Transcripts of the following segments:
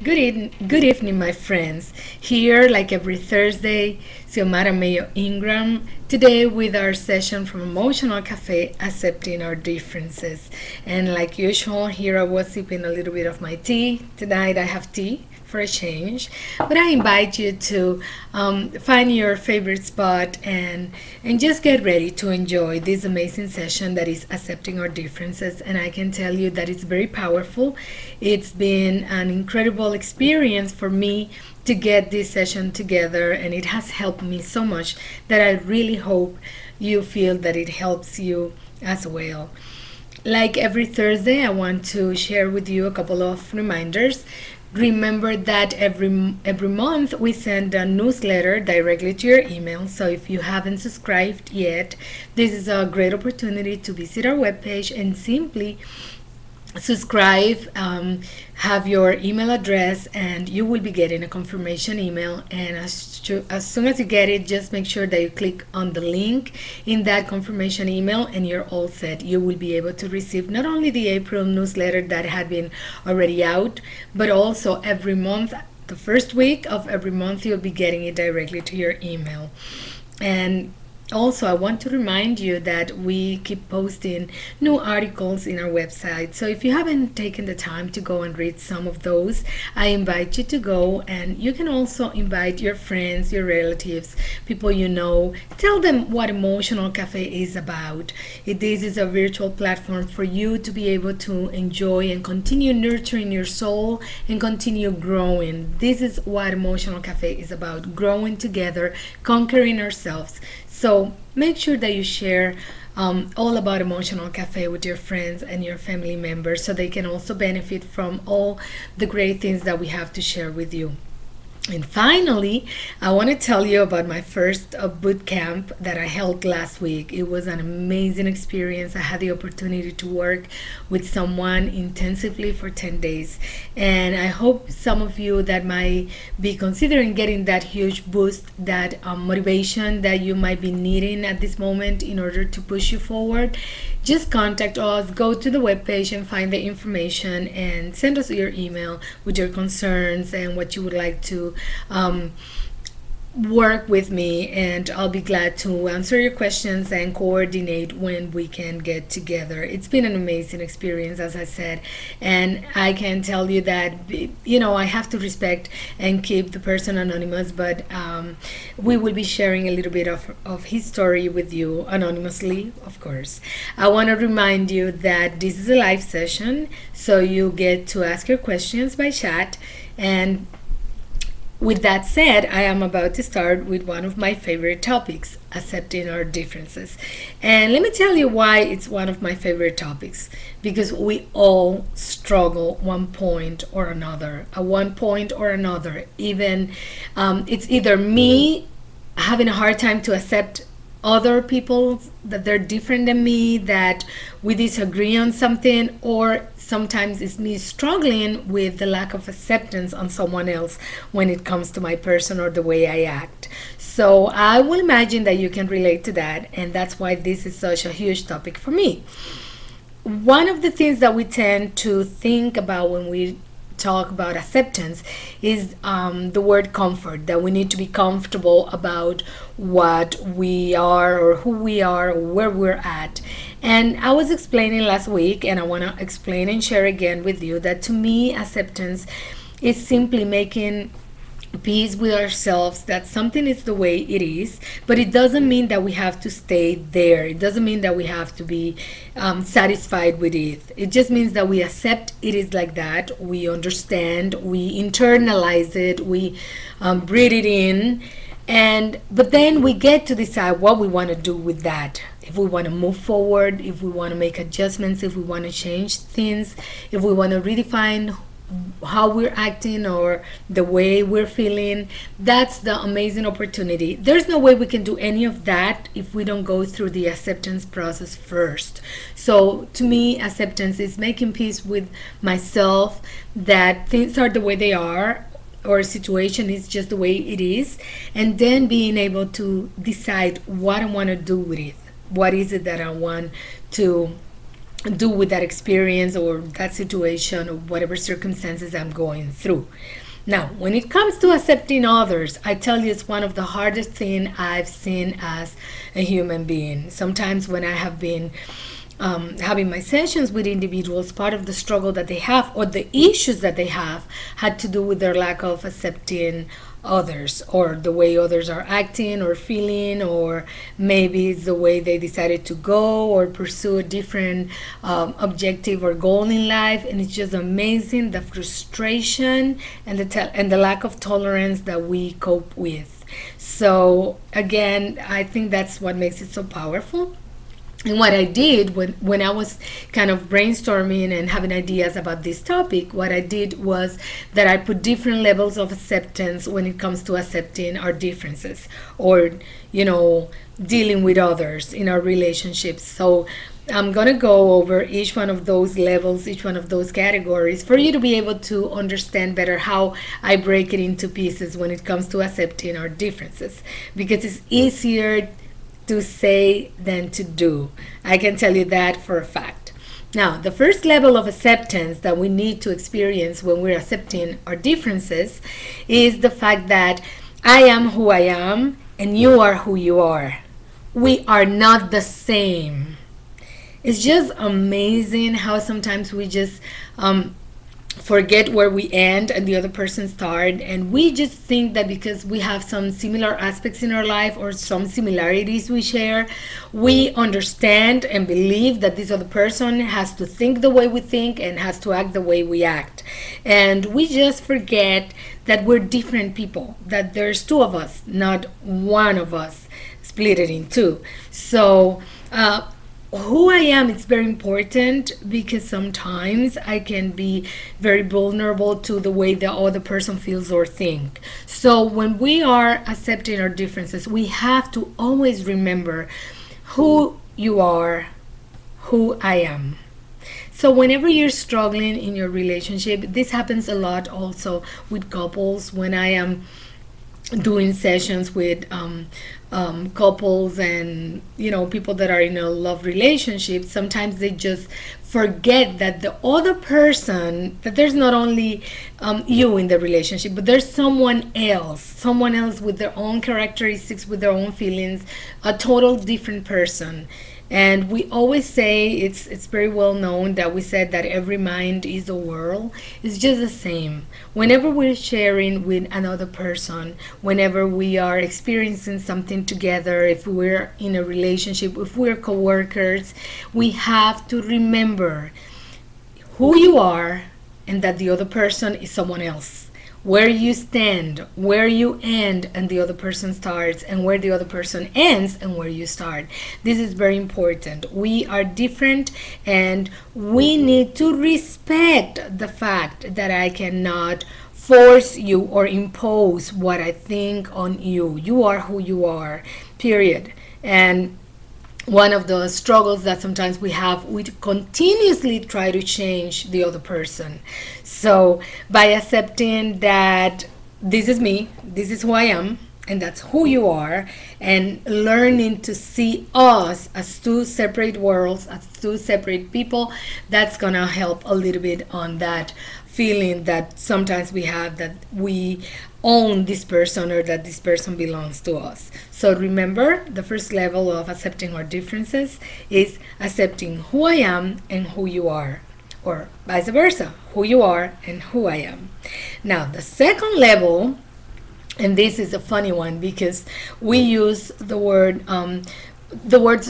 Good evening, my friends. Here, like every Thursday, Xiomara Mayo Ingram. Today, with our session from Emotional Cafe, accepting our differences. And like usual, here I was sipping a little bit of my tea. Tonight, I have tea for a change. But I invite you to find your favorite spot and just get ready to enjoy this amazing session that is accepting our differences. And I can tell you that it's very powerful. It's been an incredible experience for me to get this session together, and it has helped me so much that I really hope you feel that it helps you as well. Like every Thursday, I want to share with you a couple of reminders. Remember that every month we send a newsletter directly to your email. So if you haven't subscribed yet, this is a great opportunity to visit our webpage and simply subscribe, have your email address, and you will be getting a confirmation email. And as soon as you get it, just make sure that you click on the link in that confirmation email and you're all set. You will be able to receive not only the April newsletter that had been already out, but also every month, the first week of every month, you'll be getting it directly to your email. And also, I want to remind you that we keep posting new articles in our website. So if you haven't taken the time to go and read some of those, I invite you to go, and you can also invite your friends, your relatives, people you know. Tell them what Emotional Cafe is about. This is a virtual platform for you to be able to enjoy and continue nurturing your soul and continue growing. This is what Emotional Cafe is about, growing together, conquering ourselves. So make sure that you share all about Emotional Cafe with your friends and your family members so they can also benefit from all the great things that we have to share with you. And finally, I want to tell you about my first boot camp that I held last week. It was an amazing experience. I had the opportunity to work with someone intensively for 10 days. And I hope some of you that might be considering getting that huge boost, that motivation that you might be needing at this moment in order to push you forward, just contact us, go to the webpage and find the information and send us your email with your concerns and what you would like to work with me, and I'll be glad to answer your questions and coordinate when we can get together. It's been an amazing experience, as I said, and I can tell you that I have to respect and keep the person anonymous, but we will be sharing a little bit of his story with you anonymously, of course. I want to remind you that this is a live session, so you get to ask your questions by chat. And with that said, I am about to start with one of my favorite topics, accepting our differences. And let me tell you why it's one of my favorite topics. Because we all struggle one point or another. At one point or another. Even it's either me having a hard time to accept other people, that they're different than me, that we disagree on something, or sometimes it's me struggling with the lack of acceptance on someone else when it comes to my person or the way I act. So I will imagine that you can relate to that, and that's why this is such a huge topic for me. One of the things that we tend to think about when we talk about acceptance is the word comfort, that we need to be comfortable about what we are or who we are or where we're at. And I was explaining last week, and I want to explain and share again with you, that to me acceptance is simply making peace with ourselves, that something is the way it is, but it doesn't mean that we have to stay there. It doesn't mean that we have to be satisfied with it. It just means that we accept it is like that. We understand, we internalize it, we breathe it in, but then we get to decide what we want to do with that. If we want to move forward, if we want to make adjustments, if we want to change things, if we want to redefine how we're acting or the way we're feeling, that's the amazing opportunity. There's no way we can do any of that if we don't go through the acceptance process first. So to me, acceptance is making peace with myself, that things are the way they are, or a situation is just the way it is, and then being able to decide what I want to do with it. What is it that I want to do with that experience or that situation or whatever circumstances I'm going through. Now, when it comes to accepting others, I tell you it's one of the hardest thing I've seen as a human being. Sometimes when I have been having my sessions with individuals, part of the struggle that they have or the issues that they have had to do with their lack of accepting others or the way others are acting or feeling, or maybe it's the way they decided to go or pursue a different objective or goal in life. And it's just amazing the frustration and the lack of tolerance that we cope with. So again, I think that's what makes it so powerful. And what I did when I was kind of brainstorming and having ideas about this topic, what I did was that I put different levels of acceptance when it comes to accepting our differences or, dealing with others in our relationships. So I'm going to go over each one of those levels, each one of those categories for you to be able to understand better how I break it into pieces when it comes to accepting our differences, because it's easier to say than to do. I can tell you that for a fact. Now, the first level of acceptance that we need to experience when we're accepting our differences is the fact that I am who I am and you are who you are. We are not the same. It's just amazing how sometimes we just forget where we end and the other person start, and we just think that because we have some similar aspects in our life or some similarities we share, we understand and believe that this other person has to think the way we think and has to act the way we act. And we just forget that we're different people, that there's two of us, not one of us split it in two. So who I am, it's very important, because sometimes I can be very vulnerable to the way the other person feels or think. So when we are accepting our differences, we have to always remember who you are, who I am. So whenever you're struggling in your relationship, this happens a lot also with couples. When I am doing sessions with couples and people that are in a love relationship, sometimes they just forget that the other person, that there's not only you in the relationship, but there's someone else with their own characteristics, with their own feelings, a total different person. And we always say, it's very well known that we said that every mind is a world. It's just the same. Whenever we're sharing with another person, whenever we are experiencing something together, if we're in a relationship, if we're co-workers, we have to remember who you are and that the other person is someone else. Where you stand, where you end and the other person starts, and where the other person ends and where you start. This is very important. We are different and we need to respect the fact that I cannot force you or impose what I think on you. You are who you are, period. And one of the struggles that sometimes we have, we continuously try to change the other person. So by accepting that this is me, this is who I am, and that's who you are, and learning to see us as two separate worlds, as two separate people, that's gonna help a little bit on that feeling that sometimes we have, that we own this person or that this person belongs to us. So remember, the first level of accepting our differences is accepting who I am and who you are, or vice versa, who you are and who I am. Now, the second level, and this is a funny one because we use the words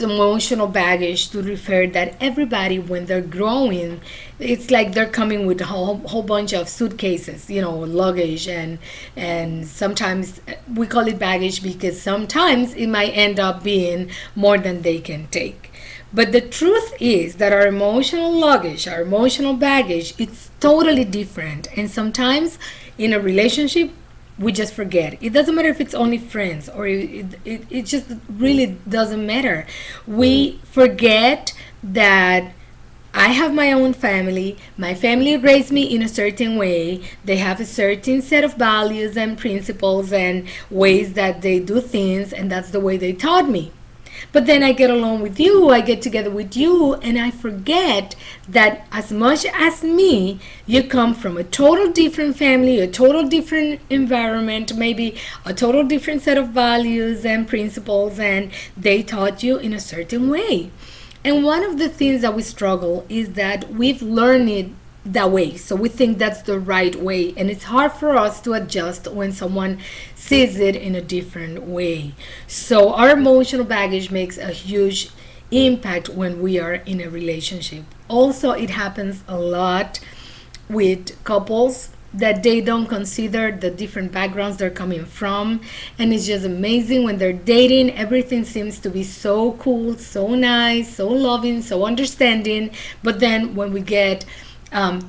emotional baggage to refer that everybody, when they're growing, it's like they're coming with a whole bunch of suitcases, luggage, and sometimes we call it baggage because sometimes it might end up being more than they can take. But the truth is that our emotional luggage, our emotional baggage, it's totally different. And sometimes in a relationship, we just forget. It doesn't matter if it's only friends or it just really doesn't matter. We forget that I have my own family. My family raised me in a certain way. They have a certain set of values and principles and ways that they do things, and that's the way they taught me. But then I get along with you, I get together with you, and I forget that as much as me, you come from a total different family, a total different environment, maybe a total different set of values and principles, and they taught you in a certain way. And one of the things that we struggle is that we've learned it that way. So we think that's the right way. And it's hard for us to adjust when someone sees it in a different way. So our emotional baggage makes a huge impact when we are in a relationship. Also, it happens a lot with couples that they don't consider the different backgrounds they're coming from, and it's just amazing when they're dating. Everything seems to be so cool, so nice, so loving, so understanding, but then when we get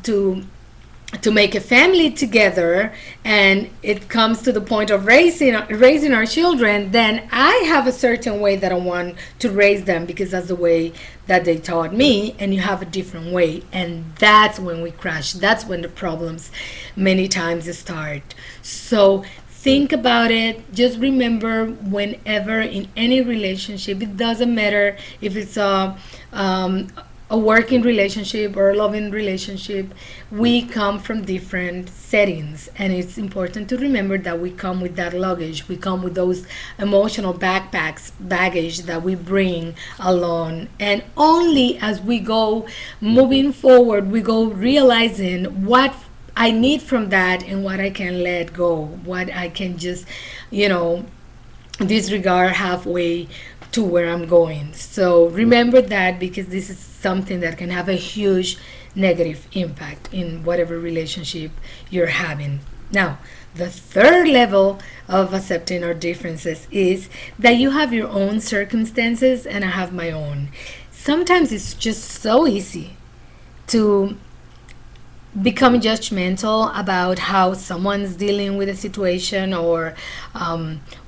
to make a family together and it comes to the point of raising our children, then I have a certain way that I want to raise them because that's the way that they taught me, and you have a different way, and that's when we crash. That's when the problems many times start. So think about it. Just remember, whenever in any relationship, it doesn't matter if it's a working relationship or a loving relationship, we come from different settings, and it's important to remember that we come with that luggage. We come with those emotional baggage that we bring along, and only as we go moving forward, we go realizing what I need from that and what I can let go, what I can just, disregard halfway to where I'm going. So remember that, because this is something that can have a huge negative impact in whatever relationship you're having. Now, the third level of accepting our differences is that you have your own circumstances and I have my own. Sometimes it's just so easy to become judgmental about how someone's dealing with a situation, or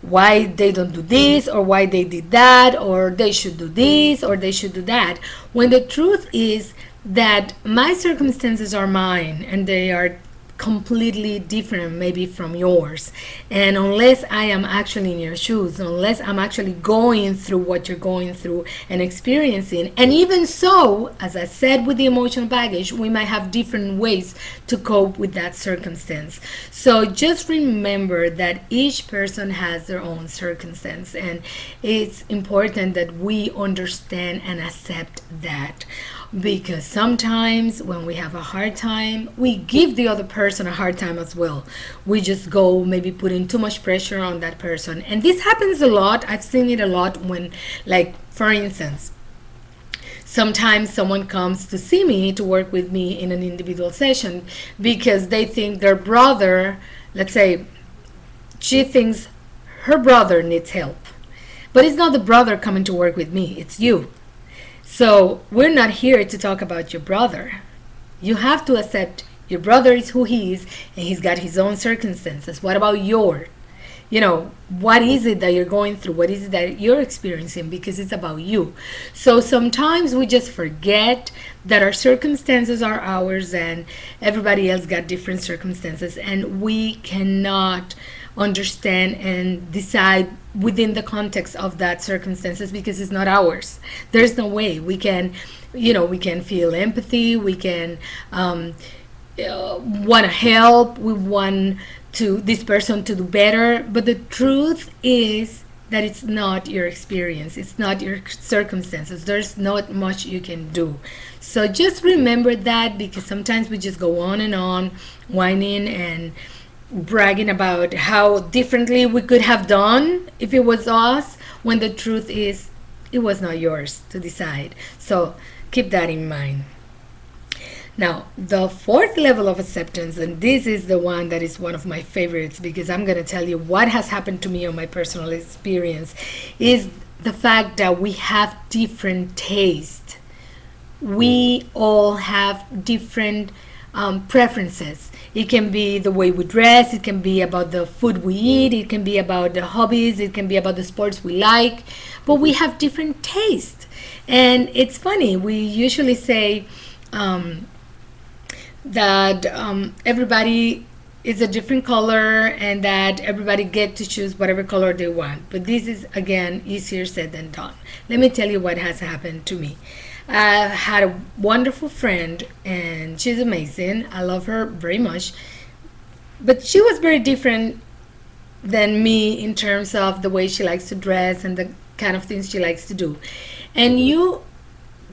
why they don't do this, or why they did that, or they should do this, or they should do that, when the truth is that my circumstances are mine and they are completely different maybe from yours. And unless I am actually in your shoes, unless I'm actually going through what you're going through and experiencing, and even so, as I said, with the emotional baggage, we might have different ways to cope with that circumstance. So just remember that each person has their own circumstance, and it's important that we understand and accept that. Because sometimes when we have a hard time, we give the other person a hard time as well. We just go maybe putting too much pressure on that person. And this happens a lot. I've seen it a lot when, like, for instance, sometimes someone comes to see me to work with me in an individual session because they think their brother, let's say, she thinks her brother needs help. But it's not the brother coming to work with me, it's you. So we're not here to talk about your brother. You have to accept your brother is who he is, and he's got his own circumstances. What about what is it that you're going through? What is it that you're experiencing? Because it's about you. So sometimes we just forget that our circumstances are ours and everybody else got different circumstances, and we cannot understand and decide within the context of that circumstances because it's not ours. There's no way we can, we can feel empathy, we can want to help, we want this person to do better, but the truth is that it's not your experience, it's not your circumstances. There's not much you can do. So just remember that, because sometimes we just go on and on whining and bragging about how differently we could have done if it was us, when the truth is it was not yours to decide. So keep that in mind. Now, the fourth level of acceptance, and this is the one that is one of my favorites because I'm going to tell you what has happened to me on my personal experience, is the fact that we have different tastes. We all have different preferences. It can be the way we dress, it can be about the food we eat, it can be about the hobbies, it can be about the sports we like, but we have different tastes. And it's funny, we usually say that everybody it's a different color and that everybody get to choose whatever color they want. But this is again easier said than done. Let me tell you what has happened to me. I had a wonderful friend and she's amazing. I love her very much. But she was very different than me in terms of the way she likes to dress and the kind of things she likes to do. And you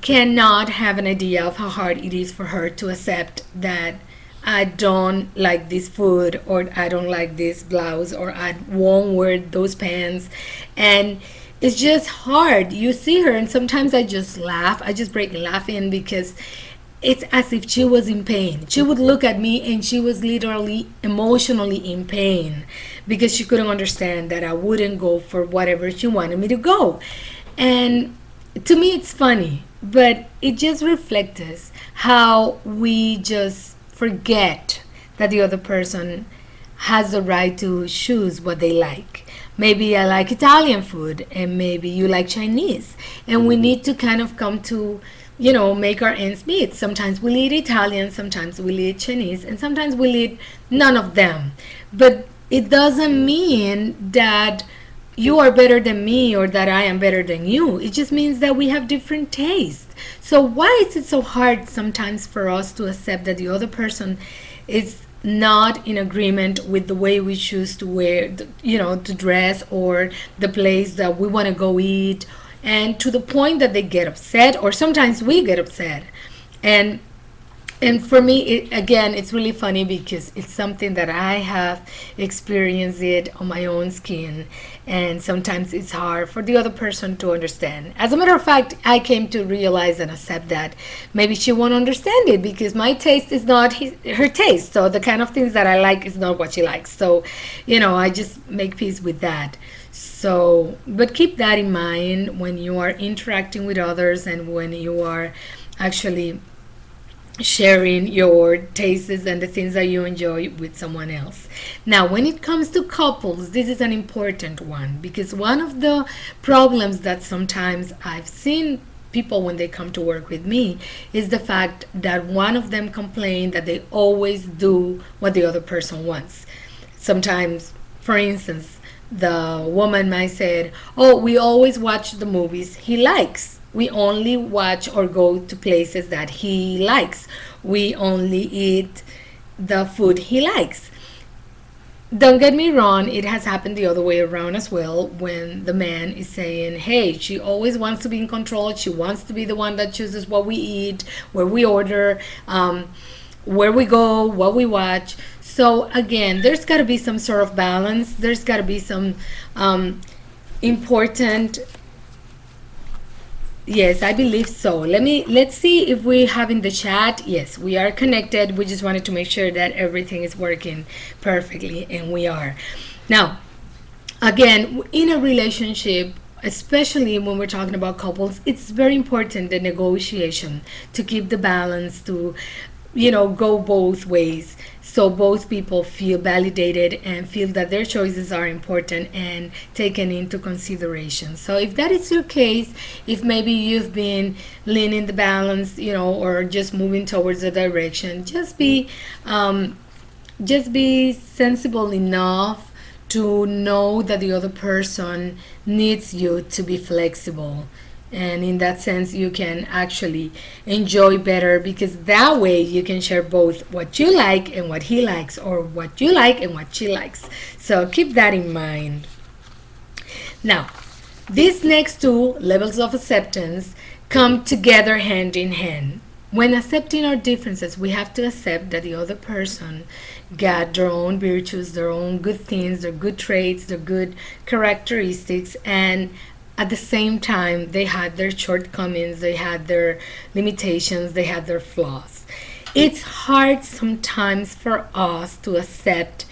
cannot have an idea of how hard it is for her to accept that I don't like this food or I don't like this blouse or I won't wear those pants. And it's just hard. You see her, and sometimes I just laugh. I just break laughing because it's as if she was in pain. She would look at me and she was literally emotionally in pain because she couldn't understand that I wouldn't go for whatever she wanted me to go. And to me, it's funny, but it just reflects how we just forget that the other person has the right to choose what they like. Maybe I like Italian food and maybe you like Chinese. And we need to kind of come to, make our ends meet. Sometimes we'll eat Italian, sometimes we'll eat Chinese, and sometimes we'll eat none of them. But it doesn't mean that you are better than me or that I am better than you. It just means that we have different tastes. So why is it so hard sometimes for us to accept that the other person is not in agreement with the way we choose to wear, to dress or the place that we want to go eat, and to the point that they get upset or sometimes we get upset. And for me, again, it's really funny because it's something that I have experienced it on my own skin, and sometimes it's hard for the other person to understand. As a matter of fact, I came to realize and accept that maybe she won't understand it because my taste is not her taste. So the kind of things that I like is not what she likes. So, I just make peace with that. So, but keep that in mind when you are interacting with others and when you are actually sharing your tastes and the things that you enjoy with someone else. Now, when it comes to couples, this is an important one because one of the problems that sometimes I've seen people when they come to work with me is the fact that one of them complain that they always do what the other person wants. Sometimes, for instance, the woman might say, "Oh, we always watch the movies he likes. We only watch or go to places that he likes. We only eat the food he likes." Don't get me wrong, it has happened the other way around as well when the man is saying, "Hey, she always wants to be in control. She wants to be the one that chooses what we eat, where we order, where we go, what we watch." So again, there's got to be some sort of balance. There's got to be some important. Yes, I believe so. Let's see if we have in the chat. Yes, we are connected. We just wanted to make sure that everything is working perfectly, and we are. Now, again, in a relationship, especially when we're talking about couples, it's very important the negotiation to keep the balance, to go both ways, so both people feel validated and feel that their choices are important and taken into consideration. So if that is your case, if maybe you've been leaning the balance, or just moving towards a direction, just be sensible enough to know that the other person needs you to be flexible. And in that sense, you can actually enjoy better because that way you can share both what you like and what he likes, or what you like and what she likes. So keep that in mind. Now, these next two levels of acceptance come together hand in hand. When accepting our differences, we have to accept that the other person got their own virtues, their own good things, their good traits, their good characteristics, and at the same time, they had their shortcomings, they had their limitations, they had their flaws. It's hard sometimes for us to accept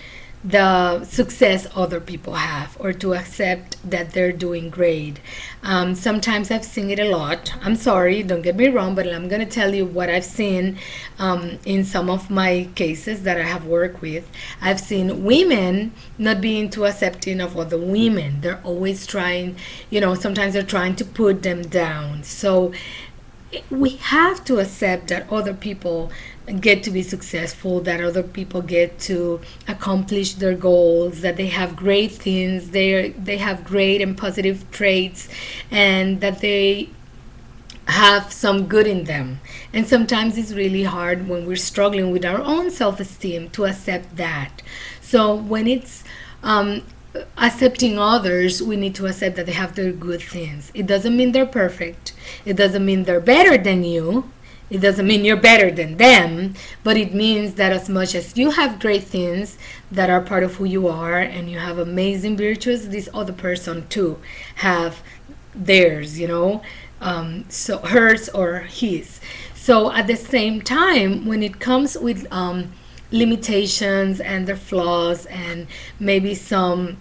the success other people have, or to accept that they're doing great. Sometimes I've seen it a lot. I'm sorry, don't get me wrong, but I'm going to tell you what I've seen in some of my cases that I have worked with. I've seen women not being too accepting of other women. They're always trying, sometimes they're trying to put them down. So we have to accept that other people get to be successful, that other people get to accomplish their goals, that they have great things, they have great and positive traits, and that they have some good in them. And sometimes it's really hard when we're struggling with our own self-esteem to accept that. So when it's accepting others, we need to accept that they have their good things. It doesn't mean they're perfect. It doesn't mean they're better than you. It doesn't mean you're better than them, but it means that as much as you have great things that are part of who you are and you have amazing virtues, this other person too have theirs, so hers or his. So at the same time, when it comes with limitations and their flaws and maybe some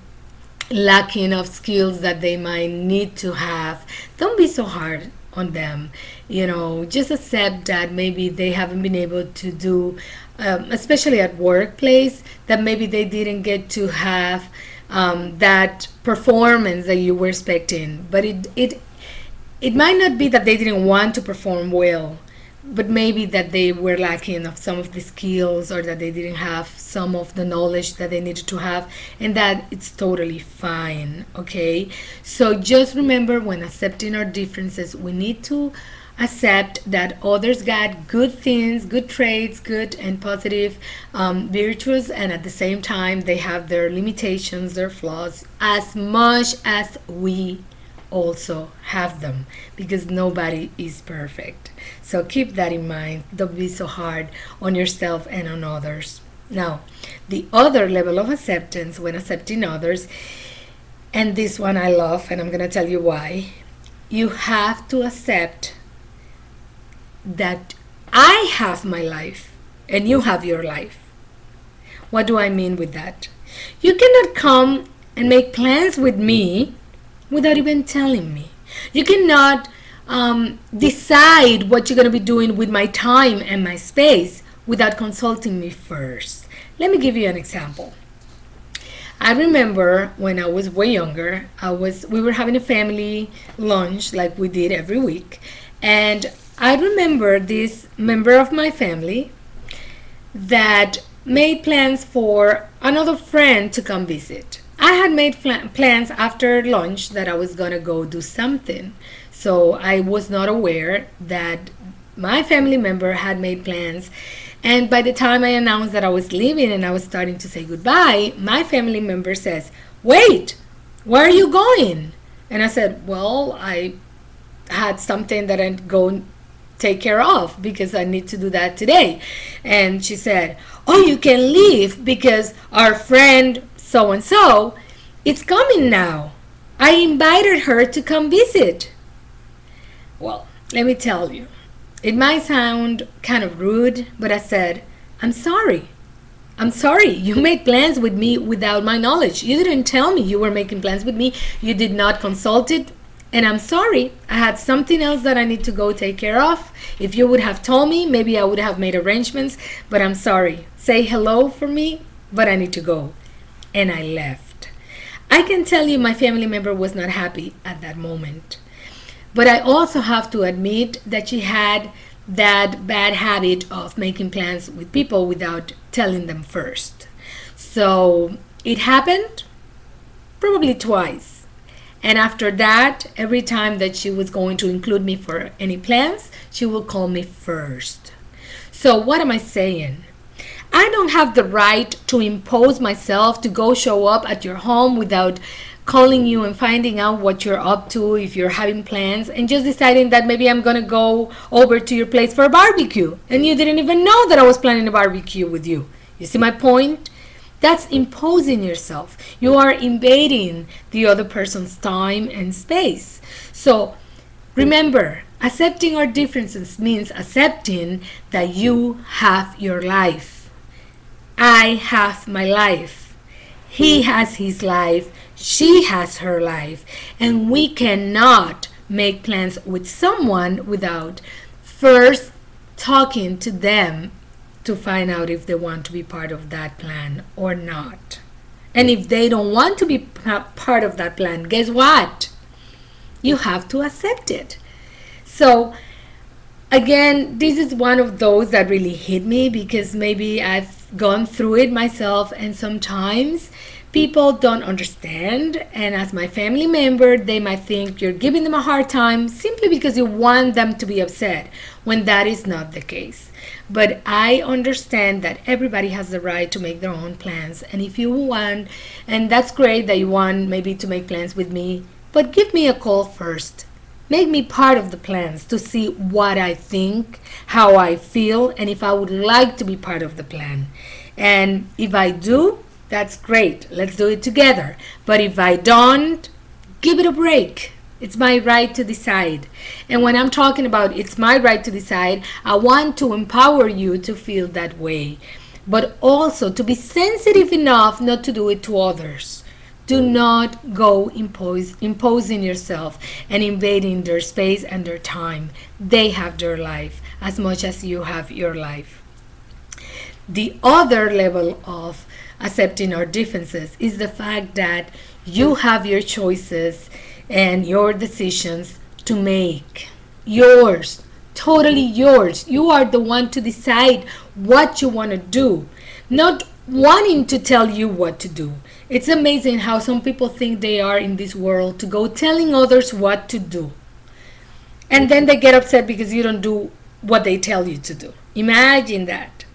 lacking of skills that they might need to have, don't be so hard on them. Just accept that maybe they haven't been able to do, especially at workplace, that maybe they didn't get to have that performance that you were expecting. But it might not be that they didn't want to perform well, but maybe that they were lacking of some of the skills, or that they didn't have some of the knowledge that they needed to have, and that it's totally fine. Okay, so just remember, when accepting our differences, we need to accept that others got good things, good traits, good and positive virtues, and at the same time they have their limitations, their flaws, as much as we also have them, because nobody is perfect. So keep that in mind. Don't be so hard on yourself and on others. Now, the other level of acceptance when accepting others, and this one I love, and I'm going to tell you why. You have to accept that I have my life and you have your life. What do I mean with that? You cannot come and make plans with me without even telling me. You cannot decide what you're going to be doing with my time and my space without consulting me first. Let me give you an example. I remember when I was way younger, we were having a family lunch like we did every week, and I remember this member of my family that made plans for another friend to come visit. I had made plans after lunch that I was gonna go do something, so I was not aware that my family member had made plans. And by the time I announced that I was leaving and I was starting to say goodbye, my family member says, "Wait, where are you going?" And I said, "Well, I had something that I'd go take care of because I need to do that today." And she said, "Oh, you can leave because our friend so and so it's coming now. I invited her to come visit." Well, let me tell you, it might sound kind of rude, but I said, I'm sorry. You made plans with me without my knowledge. You didn't tell me you were making plans with me. You did not consult it. And I'm sorry. I had something else that I need to go take care of. If you would have told me, maybe I would have made arrangements. But I'm sorry. Say hello for me, but I need to go. And I left. I can tell you my family member was not happy at that moment. But I also have to admit that she had that bad habit of making plans with people without telling them first. So it happened probably twice. And after that, every time that she was going to include me for any plans, she will call me first. So what am I saying? I don't have the right to impose myself to go show up at your home without calling you and finding out what you're up to, if you're having plans, and just deciding that maybe I'm gonna go over to your place for a barbecue and you didn't even know that I was planning a barbecue with you. You see my point? That's imposing yourself. You are invading the other person's time and space. So remember, accepting our differences means accepting that you have your life. I have my life. He has his life. She has her life. And we cannot make plans with someone without first talking to them to find out if they want to be part of that plan or not. And if they don't want to be part of that plan, guess what? You have to accept it. So Again, this is one of those that really hit me because maybe I've gone through it myself, and sometimes people don't understand, and as my family member they might think you're giving them a hard time simply because you want them to be upset, when that is not the case. But I understand that everybody has the right to make their own plans, and if you want, and that's great that you want maybe to make plans with me, but give me a call first. Make me part of the plans to see what I think, how I feel, and if I would like to be part of the plan. And if I do, that's great. Let's do it together. But if I don't, give it a break. It's my right to decide. And when I'm talking about it's my right to decide, I want to empower you to feel that way, but also to be sensitive enough not to do it to others. Do not go imposing yourself and invading their space and their time. They have their life as much as you have your life. The other level of accepting our differences is the fact that you have your choices and your decisions to make. Yours, totally yours. You are the one to decide what you want to do, not wanting to tell you what to do. It's amazing how some people think they are in this world to go telling others what to do. And then they get upset because you don't do what they tell you to do. Imagine that.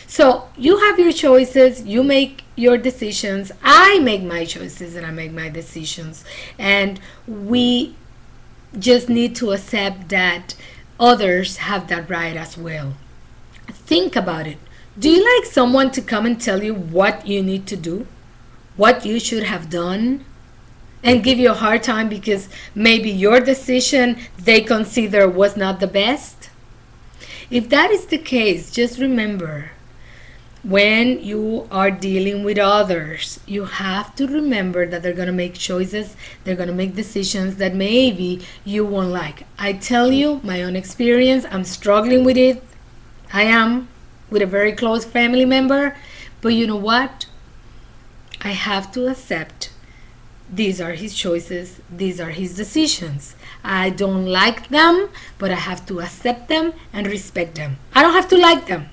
So you have your choices, you make your decisions, I make my choices and I make my decisions. And we just need to accept that others have that right as well. Think about it. Do you like someone to come and tell you what you need to do? What you should have done? And give you a hard time because maybe your decision they consider was not the best? If that is the case, just remember, when you are dealing with others, you have to remember that they're going to make choices, they're going to make decisions that maybe you won't like. I tell you, my own experience, I'm struggling with it. I am, with a very close family member. But you know what? I have to accept these are his choices, these are his decisions. I don't like them, but I have to accept them and respect them. I don't have to like them.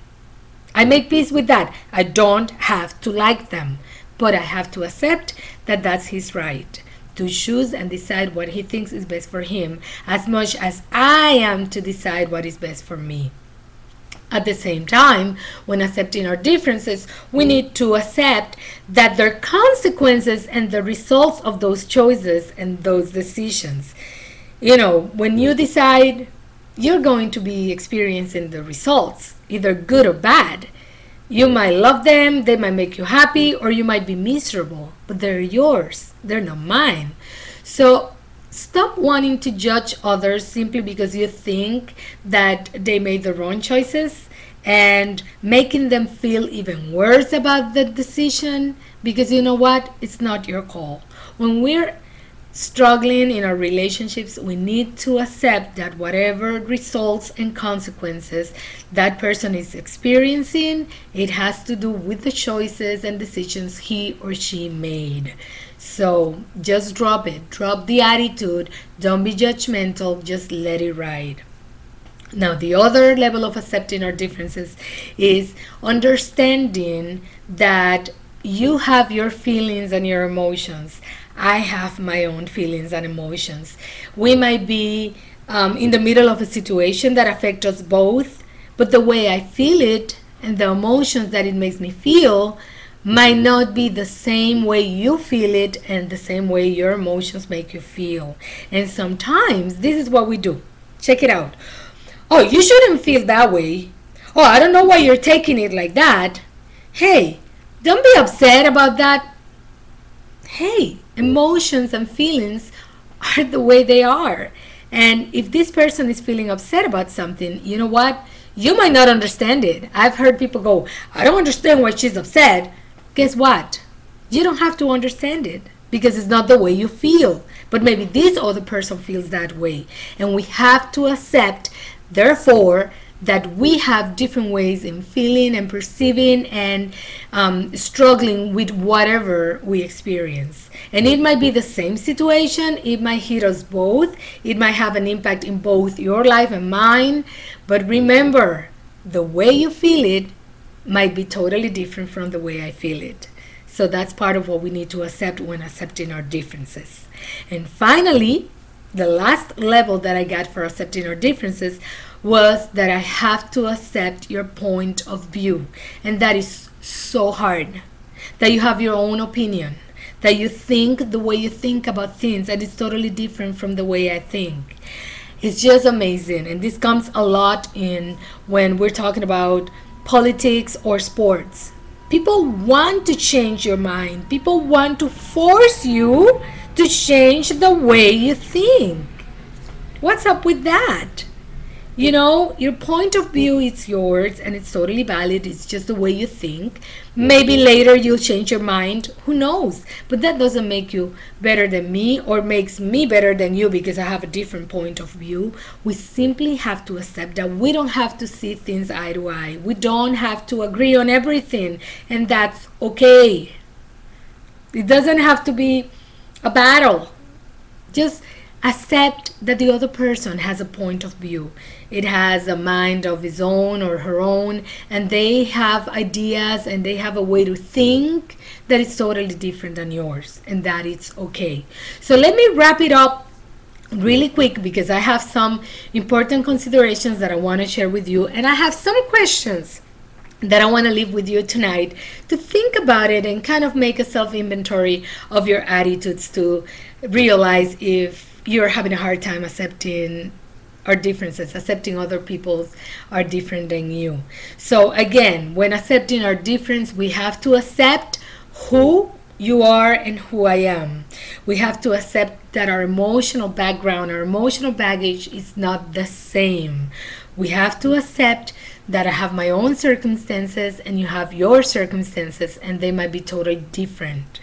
I make peace with that. I don't have to like them, but I have to accept that that's his right to choose and decide what he thinks is best for him, as much as I am to decide what is best for me. At the same time, when accepting our differences, we need to accept that there are consequences and the results of those choices and those decisions. You know, when you decide, you're going to be experiencing the results, either good or bad. You might love them, they might make you happy, or you might be miserable, but they're yours, they're not mine. So stop wanting to judge others simply because you think that they made the wrong choices and making them feel even worse about the decision, because you know what? It's not your call. When we're struggling in our relationships, we need to accept that whatever results and consequences that person is experiencing, it has to do with the choices and decisions he or she made. So just drop it. Drop the attitude. Don't be judgmental. Just let it ride. Now, the other level of accepting our differences is understanding that you have your feelings and your emotions. I have my own feelings and emotions. We might be in the middle of a situation that affects us both, but the way I feel it and the emotions that it makes me feel might not be the same way you feel it and the same way your emotions make you feel. And sometimes this is what we do. Check it out. Oh, you shouldn't feel that way. Oh, I don't know why you're taking it like that. Hey, don't be upset about that. Hey, emotions and feelings are the way they are. And if this person is feeling upset about something, you know what? You might not understand it. I've heard people go, I don't understand why she's upset. Guess what? You don't have to understand it because it's not the way you feel. But maybe this other person feels that way. And we have to accept, therefore, that we have different ways in feeling and perceiving and struggling with whatever we experience. And it might be the same situation, it might hit us both, it might have an impact in both your life and mine. But remember, the way you feel it might be totally different from the way I feel it. So that's part of what we need to accept when accepting our differences. And finally, the last level that I got for accepting our differences was that I have to accept your point of view. And that is so hard. That you have your own opinion. That you think the way you think about things that is totally different from the way I think. It's just amazing. And this comes a lot in when we're talking about politics or sports. People want to change your mind. People want to force you to change the way you think. What's up with that? You know, your point of view is yours and it's totally valid. It's just the way you think. Maybe later you'll change your mind. Who knows? But that doesn't make you better than me or makes me better than you because I have a different point of view. We simply have to accept that we don't have to see things eye to eye. We don't have to agree on everything, and that's okay. It doesn't have to be a battle. Just accept that the other person has a point of view. It has a mind of his own or her own, and they have ideas and they have a way to think that is totally different than yours, and that it's okay. So let me wrap it up really quick because I have some important considerations that I want to share with you, and I have some questions that I want to leave with you tonight to think about it and kind of make a self-inventory of your attitudes to realize if you're having a hard time accepting our differences, accepting other people's are different than you. So again, when accepting our difference, we have to accept who you are and who I am. We have to accept that our emotional background, our emotional baggage is not the same. We have to accept that I have my own circumstances and you have your circumstances, and they might be totally different.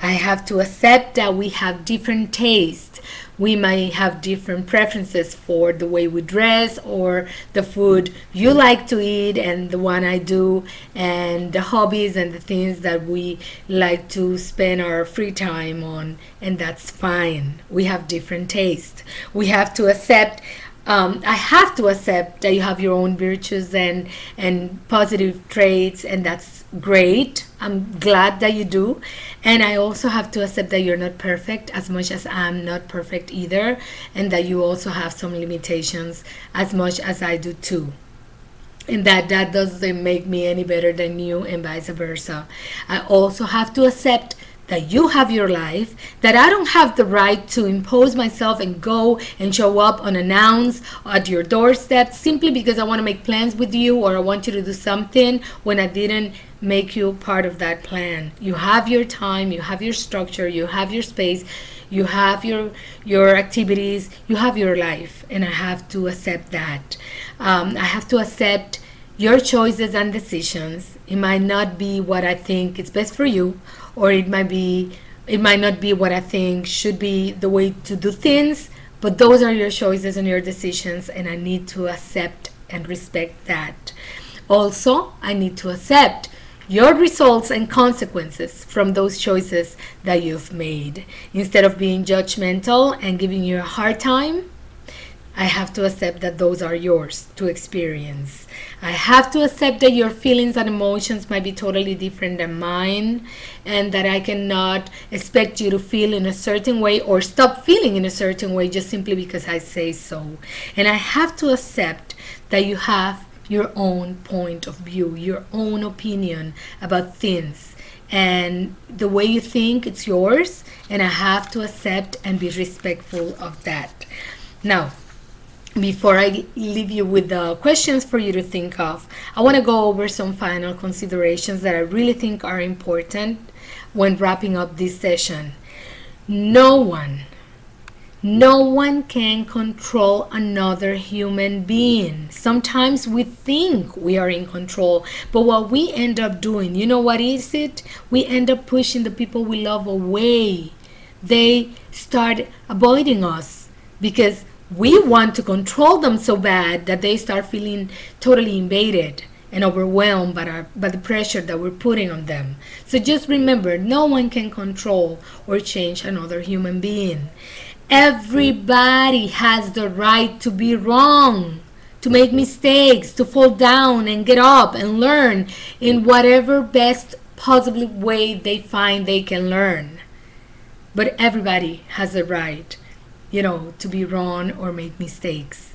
I have to accept that we have different tastes. We might have different preferences for the way we dress or the food you like to eat and the one I do, and the hobbies and the things that we like to spend our free time on, and that's fine. We have different tastes. We have to accept I have to accept that you have your own virtues and positive traits, and that's great. I'm glad that you do. And I also have to accept that you're not perfect as much as I'm not perfect either, and that you also have some limitations as much as I do too. And that doesn't make me any better than you, and vice versa. I also have to accept that you have your life, that I don't have the right to impose myself and go and show up unannounced at your doorstep simply because I want to make plans with you or I want you to do something when I didn't make you part of that plan. You have your time, you have your structure, you have your space, you have your activities, you have your life, and I have to accept that. I have to accept your choices and decisions. It might not be what I think is best for you, or it might not be what I think should be the way to do things, but those are your choices and your decisions, and I need to accept and respect that. Also, I need to accept your results and consequences from those choices that you've made. Instead of being judgmental and giving you a hard time, I have to accept that those are yours to experience. I have to accept that your feelings and emotions might be totally different than mine, and that I cannot expect you to feel in a certain way or stop feeling in a certain way just simply because I say so. And I have to accept that you have your own point of view, your own opinion about things. And the way you think, it's yours, and I have to accept and be respectful of that. Now, before I leave you with the questions for you to think of, I want to go over some final considerations that I really think are important when wrapping up this session. No one can control another human being. Sometimes we think we are in control, but what we end up doing, you know what is it? We end up pushing the people we love away. They start avoiding us because We want to control them so bad that they start feeling totally invaded and overwhelmed by the pressure that we're putting on them. So just remember, no one can control or change another human being. Everybody has the right to be wrong, to make mistakes, to fall down and get up and learn in whatever best possible way they find they can learn. But everybody has the right, to be wrong or make mistakes.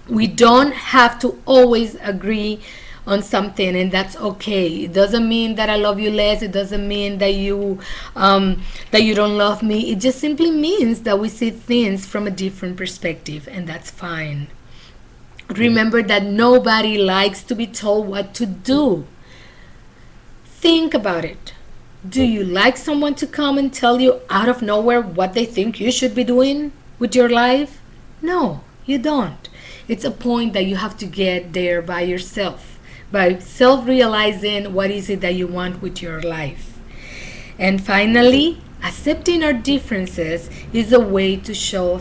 We don't have to always agree on something, and that's okay. It doesn't mean that I love you less. It doesn't mean that you don't love me. It just simply means that we see things from a different perspective, and that's fine. Remember that nobody likes to be told what to do. Think about it. Do you like someone to come and tell you out of nowhere what they think you should be doing with your life? No, you don't. It's a point that you have to get there by yourself, by self-realizing what is it that you want with your life. And finally, accepting our differences is a way to show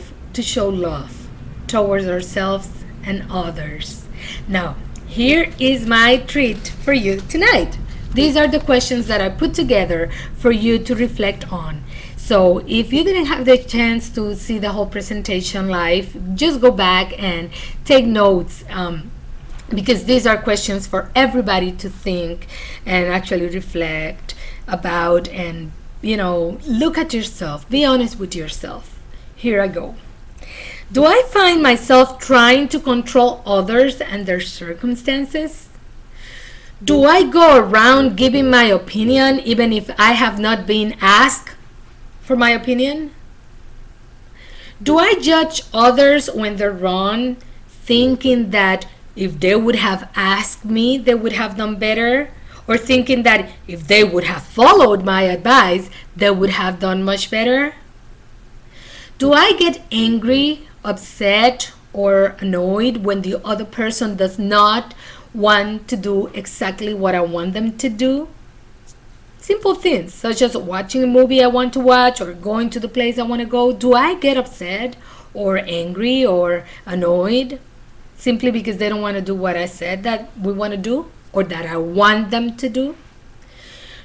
love towards ourselves and others. Now, here is my treat for you tonight. These are the questions that I put together for you to reflect on. So if you didn't have the chance to see the whole presentation live, just go back and take notes, because these are questions for everybody to think and actually reflect about, and look at yourself. Be honest with yourself. Here I go. Do I find myself trying to control others and their circumstances? Do I go around giving my opinion even if I have not been asked for my opinion? Do I judge others when they're wrong, thinking that if they would have asked me, they would have done better? Or thinking that if they would have followed my advice, they would have done much better? Do I get angry, upset, or annoyed when the other person does not want to do exactly what I want them to do? Simple things such as watching a movie I want to watch or going to the place I want to go. Do I get upset or angry or annoyed simply because they don't want to do what I said that we want to do or that I want them to do?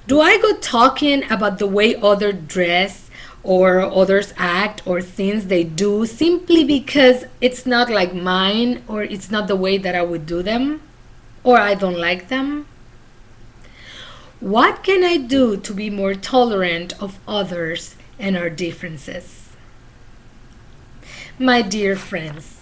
Do I go talking about the way others dress or others act or things they do simply because it's not like mine, or it's not the way that I would do them, or I don't like them? What can I do to be more tolerant of others and our differences? My dear friends,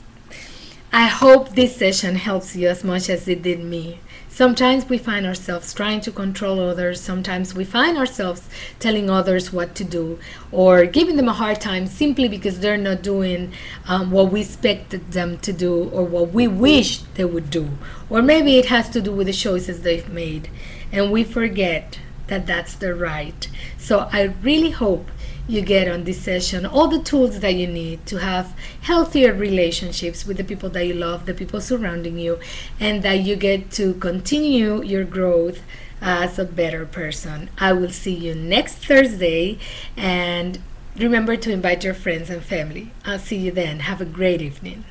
I hope this session helps you as much as it did me. Sometimes we find ourselves trying to control others. Sometimes we find ourselves telling others what to do or giving them a hard time simply because they're not doing what we expected them to do or what we wish they would do. Or maybe it has to do with the choices they've made. And we forget that that's the right. So I really hope you get on this session all the tools that you need to have healthier relationships with the people that you love, the people surrounding you, and that you get to continue your growth as a better person. I will see you next Thursday, and remember to invite your friends and family. I'll see you then. Have a great evening.